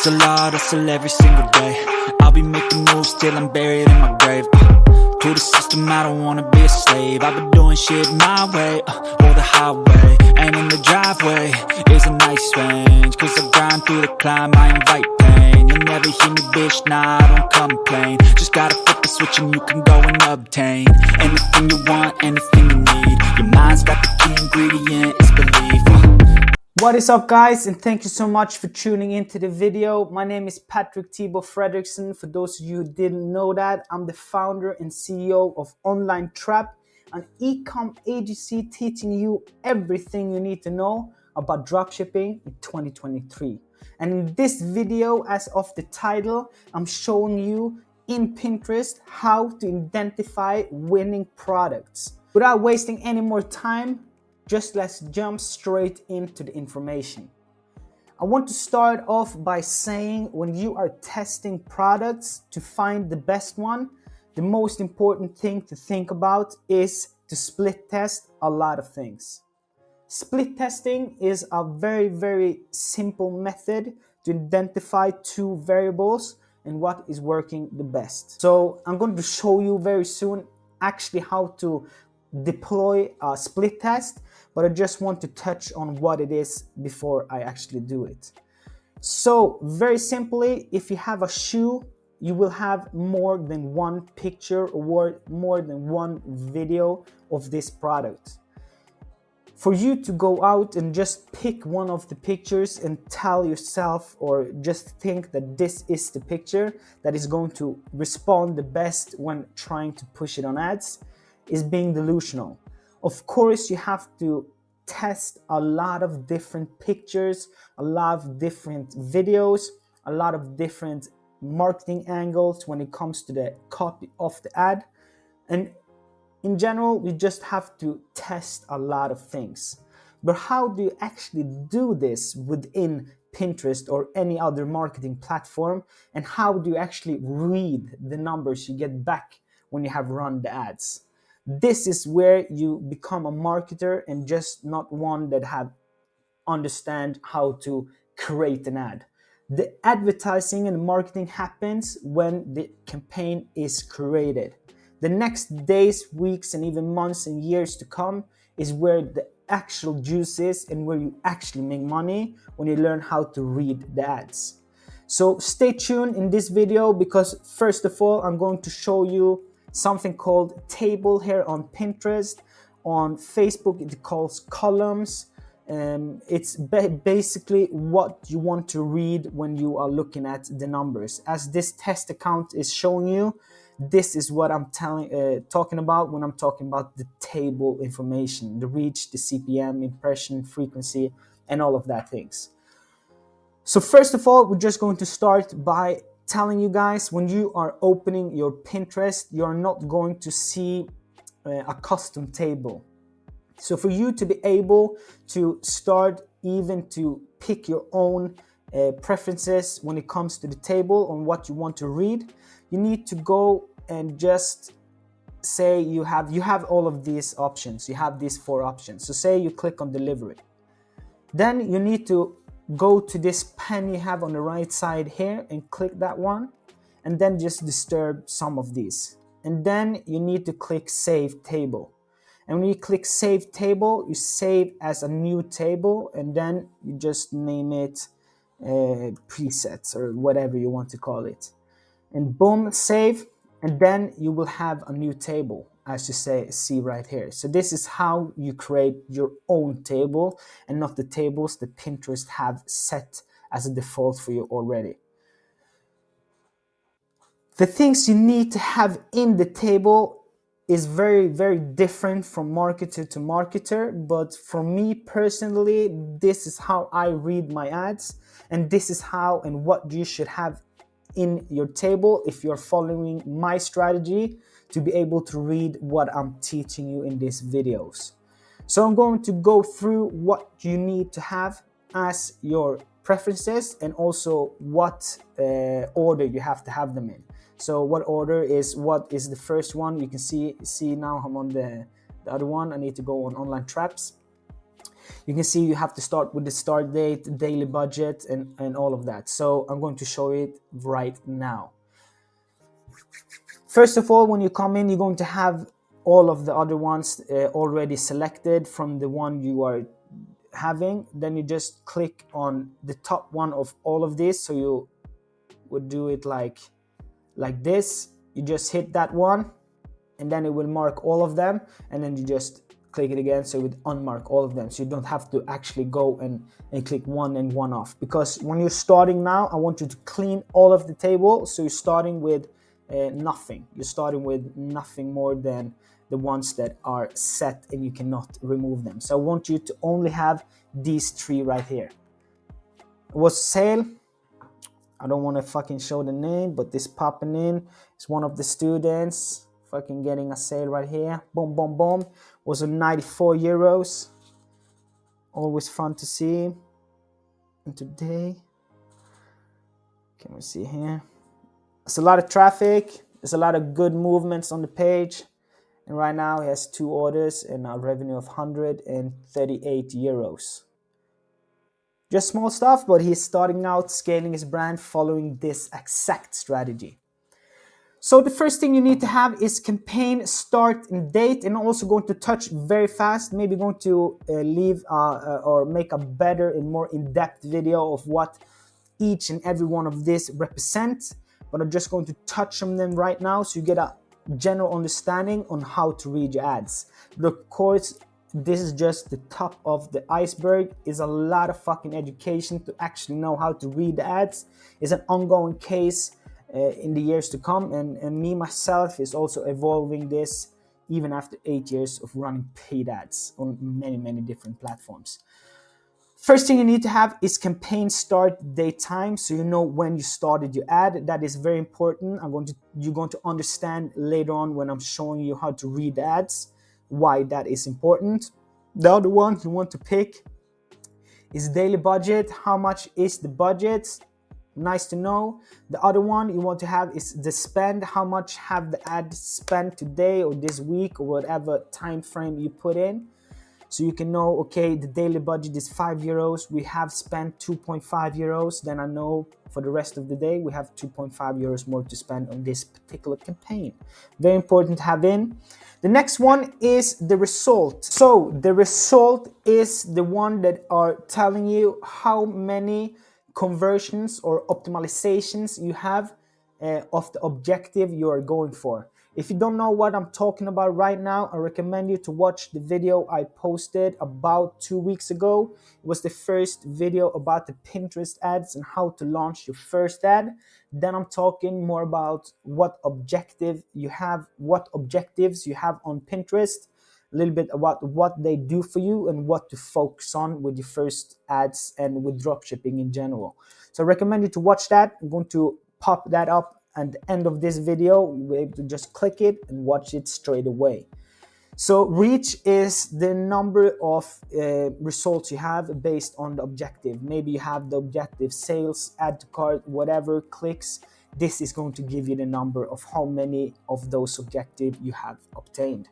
hustle every single day. I'll be making moves till I'm buried in my grave. To the system, I don't wanna be a slave. I've been doing shit my way, or the highway. And in the driveway is a nice range, cause I grind through the climb, I invite pain. You'll never hear me, bitch, nah, I don't complain. Just gotta flip the switch and you can go and obtain anything you want, anything you need. Your mind's got the key ingredient, it's belief. What is up, guys, and thank you so much for tuning into the video. My name is Patrick Thibault Fredrickson. For those of you who didn't know that, I'm the founder and CEO of Onlinetrap, an e-com agency teaching you everything you need to know about dropshipping in 2023. And in this video, as of the title, I'm showing you in Pinterest how to identify winning products. Without wasting any more time, just let's jump straight into the information. I want to start off by saying, when you are testing products to find the best one, the most important thing to think about is to split test a lot of things. Split testing is a very simple method to identify two variables and what is working the best. So I'm going to show you very soon actually how to deploy a split test, but I just want to touch on what it is before I actually do it. So very simply, if you have a shoe, you will have more than one picture or more than one video of this product. For you to go out and just pick one of the pictures and tell yourself, or just think that this is the picture that is going to respond the best when trying to push it on ads, is being delusional. Of course, you have to test a lot of different pictures, a lot of different videos, a lot of different marketing angles when it comes to the copy of the ad. And in general, we just have to test a lot of things. But how do you actually do this within Pinterest or any other marketing platform? And how do you actually read the numbers you get back when you have run the ads? This is where you become a marketer and just not one that understand how to create an ad. The advertising and marketing happens when the campaign is created. The next days, weeks, and even months and years to come is where the actual juice is and where you actually make money, when you learn how to read the ads. So stay tuned in this video, because first of all, I'm going to show you something called table here on Pinterest. On Facebook, it calls columns. It's basically what you want to read when you are looking at the numbers. As this test account is showing you, this is what I'm talking about when I'm talking about the table information, the reach, the CPM, impression, frequency, and all of that things. So first of all, we're just going to start by telling you guys, when you are opening your Pinterest, you're not going to see a custom table. So for you to be able to start even to pick your own preferences when it comes to the table on what you want to read, you need to go and just say you have all of these options. You have these 4 options. So say you click on delivery. Then you need to go to this pen you have on the right side here and click that one, and then just disturb some of these. And then you need to click save table. And when you click save table, you save as a new table, and then you just name it presets or whatever you want to call it. And boom, save, and then you will have a new table, as you see right here. So this is how you create your own table, and not the tables that Pinterest have set as a default for you already. The things you need to have in the table is very different from marketer to marketer, but for me personally, this is how I read my ads, and this is how and what you should have in your table if you're following my strategy to be able to read what I'm teaching you in these videos. So I'm going to go through what you need to have as your preferences, and also what order you have to have them in. So what is the first one? You can see now I'm on the other one. I need to go on Online Traps. You can see you have to start with the start date, daily budget, and all of that. So I'm going to show it right now. First of all, when you come in, you're going to have all of the other ones already selected from the one you are having. Then you just click on the top one of all of this. So you would do it like this. You just hit that one, and then it will mark all of them, and then you just click it again, so it would unmark all of them, so you don't have to actually go and click one and one off. Because when you're starting now, I want you to clean all of the table, so you're starting with nothing. You're starting with nothing more than the ones that are set and you cannot remove them. So I want you to only have these three right here. It was sale. I don't want to fucking show the name, but this popping in is one of the students fucking getting a sale right here. Boom, boom, boom. Was on 94 euros. Always fun to see. And today, can we see here? There's a lot of traffic. There's a lot of good movements on the page. And right now he has 2 orders and a revenue of 138 euros. Just small stuff, but he's starting out scaling his brand following this exact strategy. So the first thing you need to have is campaign start and date, and I'm also going to touch very fast, maybe going to leave or make a better and more in-depth video of what each and every one of this represents, but I'm just going to touch on them right now so you get a general understanding on how to read your ads. But of course, this is just the top of the iceberg. Is a lot of fucking education to actually know how to read the ads. It's an ongoing case in the years to come, and me myself is also evolving this even after 8 years of running paid ads on many different platforms. First thing you need to have is campaign start date time, so you know when you started your ad. That is very important. You're going to understand later on when I'm showing you how to read ads why that is important. The other one you want to pick is daily budget. How much is the budget? Nice to know. The other one you want to have is the spend. How much have the ad spent today or this week or whatever time frame you put in. So you can know, okay, the daily budget is 5 euros. We have spent 2.5 euros. Then I know for the rest of the day, we have 2.5 euros more to spend on this particular campaign. Very important to have in. The next one is the result. So the result is the one that are telling you how many conversions or optimizations you have of the objective you are going for. If you don't know what I'm talking about right now, I recommend you to watch the video I posted about 2 weeks ago. It was the first video about the Pinterest ads and how to launch your first ad. Then I'm talking more about what objective you have, what objectives you have on Pinterest, a little bit about what they do for you and what to focus on with your first ads and with dropshipping in general. So I recommend you to watch that. I'm going to pop that up at the end of this video. You'll be able to just click it and watch it straight away. So reach is the number of results you have based on the objective. Maybe you have the objective sales, add to cart, whatever, clicks. This is going to give you the number of how many of those objectives you have obtained.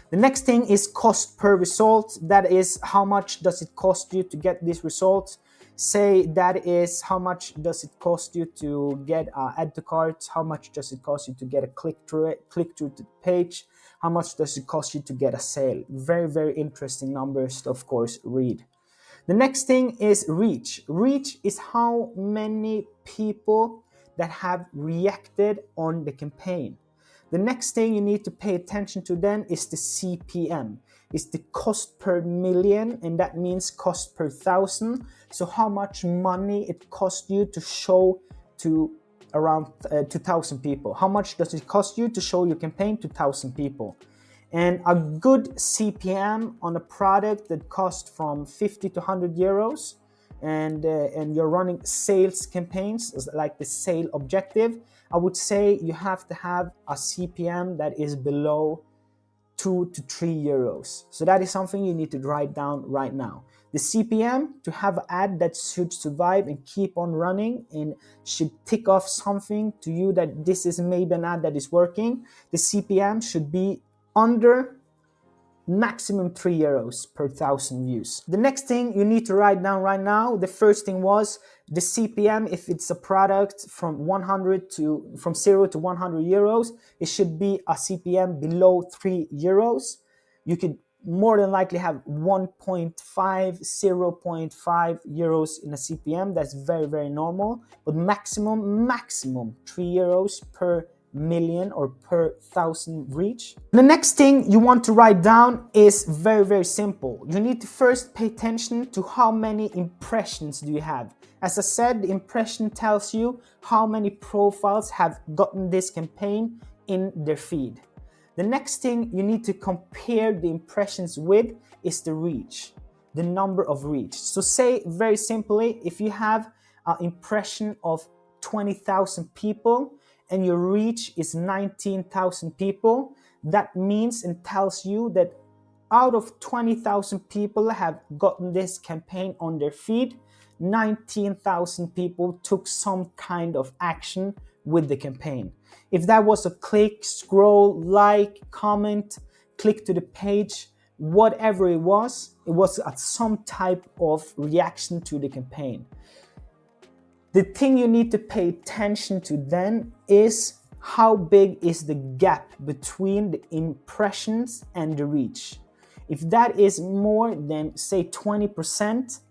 The next thing is cost per result. That is how much does it cost you to get this result. Say that is how much does it cost you to get add to cart, how much does it cost you to get a click through the page, how much does it cost you to get a sale. Very interesting numbers to, of course, read. The next thing is reach. Reach is how many people that have reacted on the campaign. The next thing you need to pay attention to then is the CPM. It's the cost per million, and that means cost per thousand. So how much money it costs you to show to around 2,000 people. How much does it cost you to show your campaign to 2,000 people? And a good CPM on a product that costs from 50 to 100 euros, and you're running sales campaigns like the sale objective, I would say you have to have a CPM that is below 2 to 3 euros. So that is something you need to write down right now. The CPM to have an ad that should survive and keep on running and should tick off something to you that this is maybe an ad that is working. The CPM should be under maximum 3 euros per 1,000 views. The next thing you need to write down right now, the first thing was the CPM. If it's a product from 0 to 100 euros, it should be a CPM below 3 euros. You could more than likely have 1.5, 0.5 euros in a CPM. That's very, very normal. But maximum 3 euros per million or per 1,000 reach. The next thing you want to write down is very, very simple. You need to first pay attention to how many impressions do you have. As I said, the impression tells you how many profiles have gotten this campaign in their feed. The next thing you need to compare the impressions with is the reach, the number of reach. So say very simply, if you have an impression of 20,000 people and your reach is 19,000 people, that means and tells you that out of 20,000 people have gotten this campaign on their feed, 19,000 people took some kind of action with the campaign. If that was a click, scroll, like, comment, click to the page, whatever it was some type of reaction to the campaign. The thing you need to pay attention to then is how big is the gap between the impressions and the reach. If that is more than say 20%,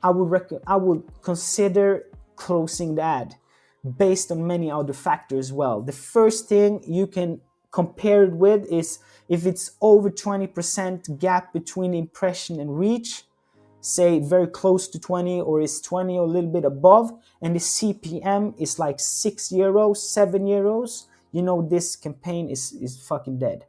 I would consider closing the ad based on many other factors as well. The first thing you can compare it with is if it's over 20% gap between impression and reach, say very close to 20 or is 20 or a little bit above, and the CPM is like 6 euros, 7 euros, you know this campaign is fucking dead.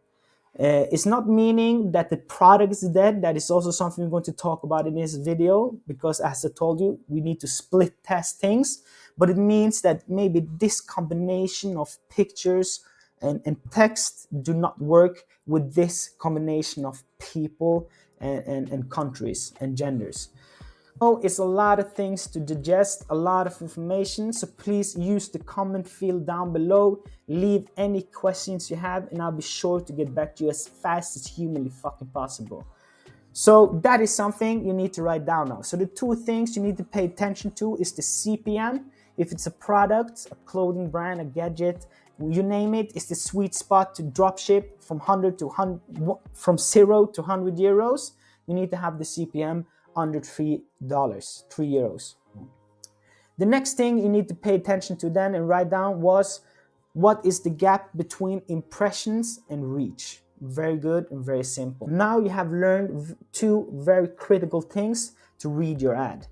It's not meaning that the product is dead. That is also something we're going to talk about in this video, because as I told you, we need to split test things. But it means that maybe this combination of pictures and text do not work with this combination of people and countries and genders. So it's a lot of things to digest, a lot of information. So please use the comment field down below. Leave any questions you have and I'll be sure to get back to you as fast as humanly fucking possible. So that is something you need to write down now. So the two things you need to pay attention to is the CPM. If it's a product, a clothing brand, a gadget, you name it, it's the sweet spot to dropship from 0 to 100 euros. You need to have the CPM under $3. The next thing you need to pay attention to then and write down was what is the gap between impressions and reach. Very good and very simple. Now you have learned two very critical things to read your ad.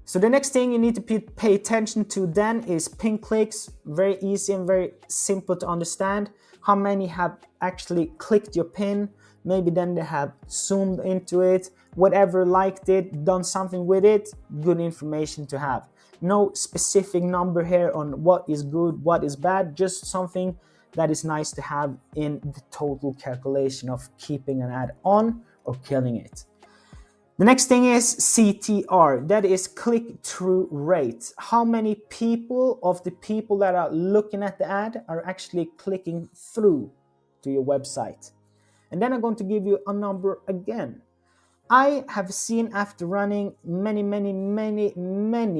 So the next thing you need to pay attention to then is pin clicks. Very easy and very simple to understand. How many have actually clicked your pin? Maybe then they have zoomed into it, whatever, liked it, done something with it. Good information to have. No specific number here on what is good, what is bad, just something that is nice to have in the total calculation of keeping an ad on or killing it. The next thing is CTR, that is click-through rate. How many people of the people that are looking at the ad are actually clicking through to your website? And then I'm going to give you a number again. I have seen, after running many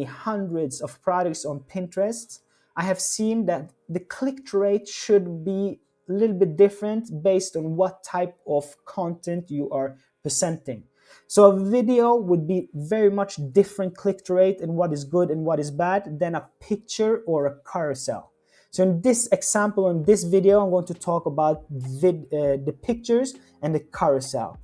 hundreds of products on Pinterest, I have seen that the click-through rate should be a little bit different based on what type of content you are presenting. So a video would be very much different click-through rate and what is good and what is bad than a picture or a carousel. So in this example, in this video, I'm going to talk about the pictures and the carousel.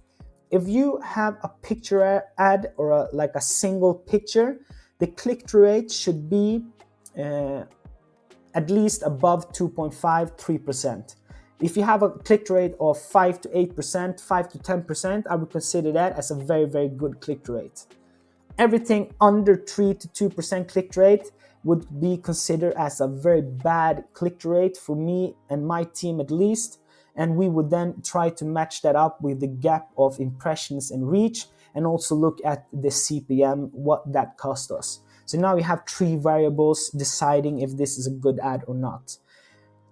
If you have a picture ad or like a single picture, the click-through rate should be at least above 2.5–3%. If you have a click-through rate of 5 to 8%, 5 to 10%, I would consider that as a very good click-through rate. Everything under 3 to 2% click-through rate would be considered as a very bad click-through rate for me and my team at least. And we would then try to match that up with the gap of impressions and reach, and also look at the CPM, what that cost us. So now we have 3 variables deciding if this is a good ad or not.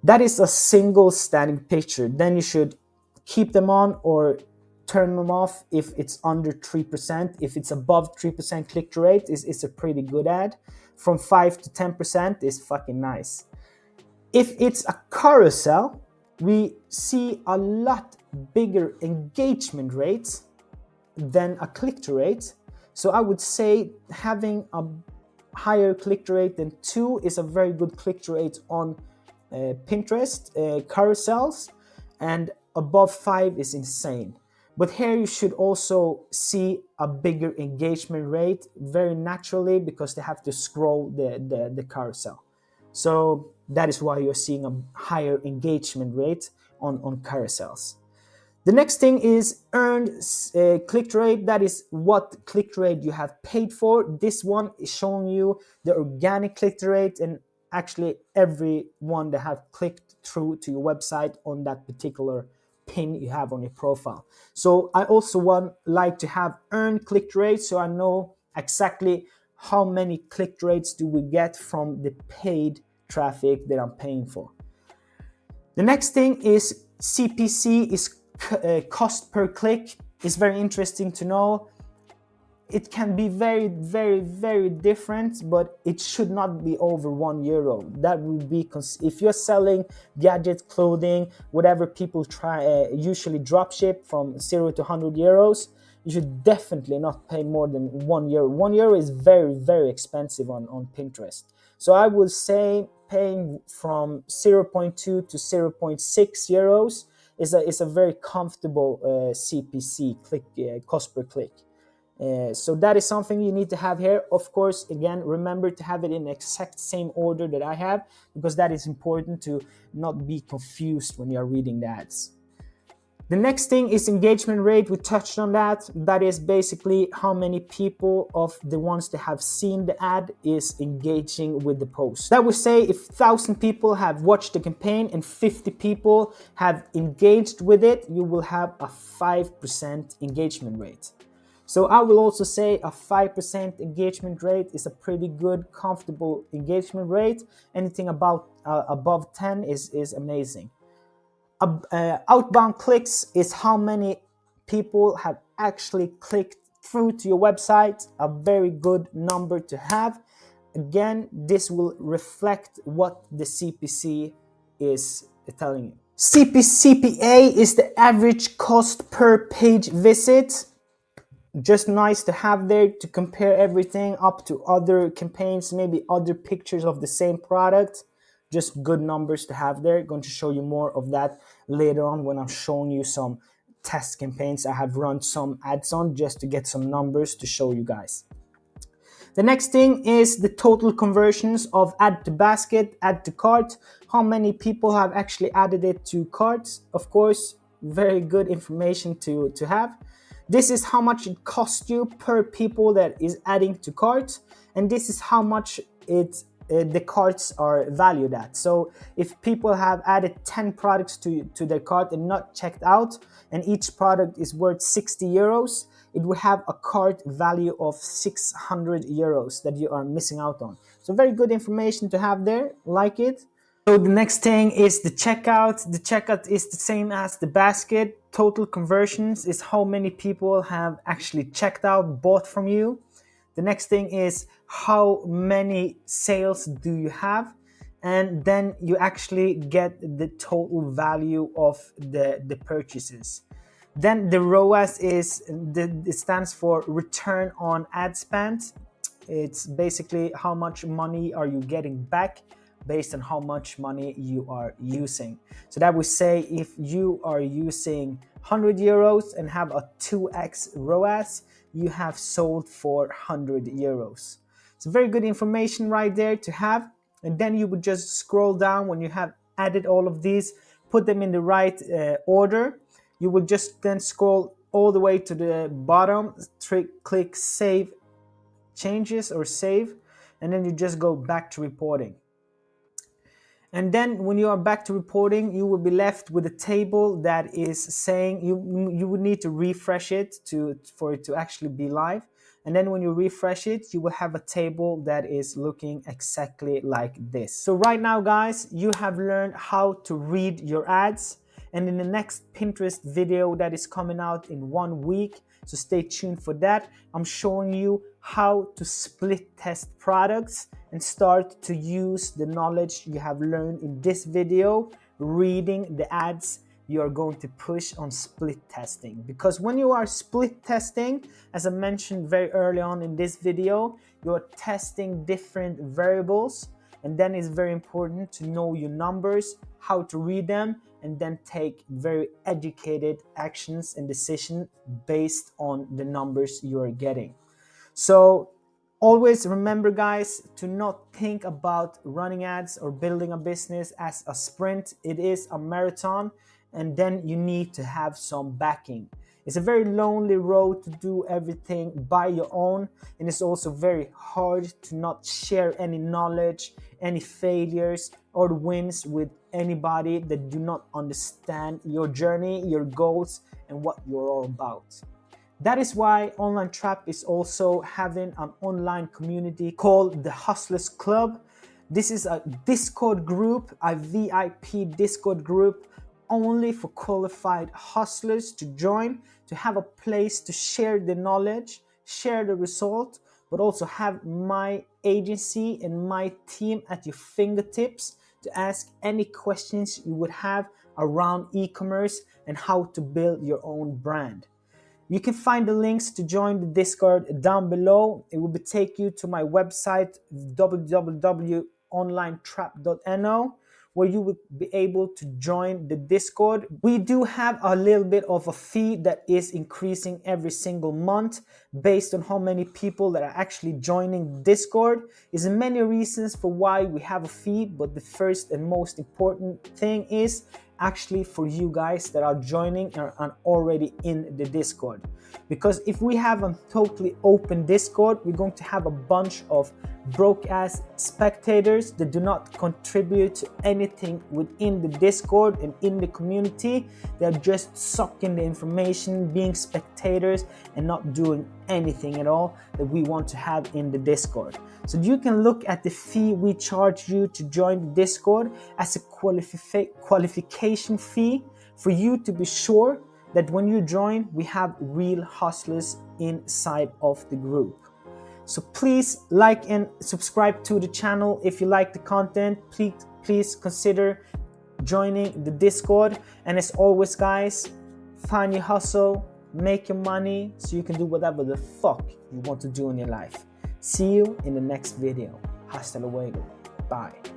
That is a single standing picture. Then you should keep them on or turn them off if it's under 3%. If it's above 3% click-through rate, it's a pretty good ad. From 5 to 10% is fucking nice. If it's a carousel, we see a lot bigger engagement rates than a click-through rate. So I would say having a higher click-through rate than 2 is a very good click-through rate on Pinterest carousels, and above 5 is insane. But here you should also see a bigger engagement rate very naturally, because they have to scroll the carousel. So that is why you're seeing a higher engagement rate on carousels. The next thing is earned click rate. That is what click rate you have paid for. This one is showing you the organic click rate and actually everyone that have clicked through to your website on that particular pin you have on your profile. So I also like to have earned click rate, so I know exactly how many click rates do we get from the paid traffic that I'm paying for. The next thing is CPC, is cost per click. Is very interesting to know. It can be very, very, very different, but it should not be over €1. That would be, if you're selling gadgets, clothing, whatever people usually drop ship from €0 to €100, you should definitely not pay more than €1. €1 is very, very expensive on Pinterest. So I would say paying from 0.2 to 0.6 euros is a very comfortable CPC, cost per click. So that is something you need to have here. Of course, again, remember to have it in the exact same order that I have, because that is important to not be confused when you're reading the ads. The next thing is engagement rate. We touched on that. That is basically how many people of the ones that have seen the ad is engaging with the post. That would say if 1,000 people have watched the campaign and 50 people have engaged with it, you will have a 5% engagement rate. So I will also say a 5% engagement rate is a pretty good, comfortable engagement rate. Anything about above 10 is amazing. Outbound clicks is how many people have actually clicked through to your website. A very good number to have. Again, this will reflect what the CPC is telling you. CPA is the average cost per page visit. Just nice to have there to compare everything up to other campaigns, maybe other pictures of the same product. Just good numbers to have there. Going to show you more of that later on when I'm showing you some test campaigns I have run some ads on, just to get some numbers to show you guys. The next thing is the total conversions of add to basket, add to cart. How many people have actually added it to carts? Of course, very good information to have. This is how much it costs you per people that is adding to cart, and this is how much the carts are valued at. So if people have added 10 products to their cart and not checked out, and each product is worth €60, it will have a cart value of €600 that you are missing out on. So very good information to have there, like it. So the next thing is the checkout. The checkout is the same as the basket. Total conversions is how many people have actually checked out, bought from you. The next thing is how many sales do you have, and then you actually get the total value of the purchases. Then the ROAS it stands for return on ad spend. It's basically how much money are you getting back based on how much money you are using. So that would say if you are using €100 and have a 2x ROAS, you have sold for €100. It's very good information right there to have. And then you would just scroll down when you have added all of these, put them in the right order. You will just then scroll all the way to the bottom, click save changes or save, and then you just go back to reporting. And then when you are back to reporting, you will be left with a table that is saying you would need to refresh it for it to actually be live. And then when you refresh it, you will have a table that is looking exactly like this. So right now, guys, you have learned how to read your ads. and in the next Pinterest video that is coming out in 1 week, so stay tuned for that, I'm showing you how to split test products and start to use the knowledge you have learned in this video, reading the ads you are going to push on split testing. Because when you are split testing, as I mentioned very early on in this video, you're testing different variables, and then it's very important to know your numbers, how to read them, and then take very educated actions and decisions based on the numbers you are getting. So always remember, guys, to not think about running ads or building a business as a sprint. It is a marathon, and then you need to have some backing. It's a very lonely road to do everything by your own, and it's also very hard to not share any knowledge, any failures or wins with anybody that do not understand your journey, your goals, and what you're all about. That is why Onlinetrap is also having an online community called the Hustlers Club. This is a Discord group, a VIP Discord group only for qualified hustlers to join, to have a place to share the knowledge, share the result, but also have my agency and my team at your fingertips to ask any questions you would have around e-commerce and how to build your own brand. You can find the links to join the Discord down below. It will take you to my website, www.onlinetrap.no, where you will be able to join the Discord. We do have a little bit of a fee that is increasing every single month based on how many people that are actually joining Discord. There's many reasons for why we have a fee, but the first and most important thing is actually for you guys that are joining and are already in the Discord. Because if we have a totally open Discord, we're going to have a bunch of broke ass spectators that do not contribute to anything within the Discord and in the community. They're just sucking the information, being spectators, and not doing anything at all that we want to have in the Discord. So you can look at the fee we charge you to join the Discord as a qualification fee for you to be sure that when you join, we have real hustlers inside of the group. So please like and subscribe to the channel if you like the content. Please consider joining the Discord. And as always, guys, find your hustle, make your money so you can do whatever the fuck you want to do in your life. See you in the next video. Hasta luego. Bye.